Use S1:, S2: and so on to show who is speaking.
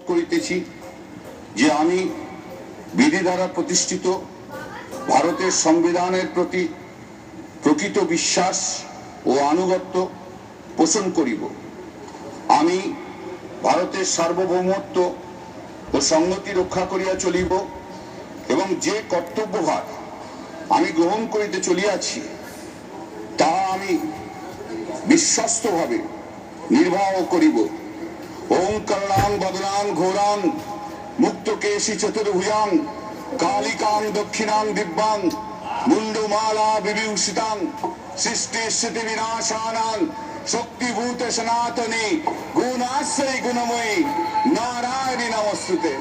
S1: করিতেছি যে আমি বিধি দ্বারা প্রতিষ্ঠিত ভারতের সংবিধানের প্রতি প্রকৃত বিশ্বাস ও আনুগত্য পোষণ করিব। আমি ভারতের সার্বভৌমত্ব ও সংহতি রক্ষা করিয়া চলিব এবং যে কর্তব্যভার আমি গ্রহণ করিতে চলিয়াছি তা আমি বিশ্বস্তভাবে নির্বাহ করিব। ওং করণাং বদনাং ঘোরাং মুক্তকেশী চতুর্ভুজাং কালিকাং দক্ষিণাং দিব্যাং মুন্ডমালা বিভূষিতাং সৃষ্টি স্থিতি বিনাশানাং শক্তিভূত সনাতনী গুণাশ্রয়ী গুণময়ী নারায়ণী নমস্তুতে।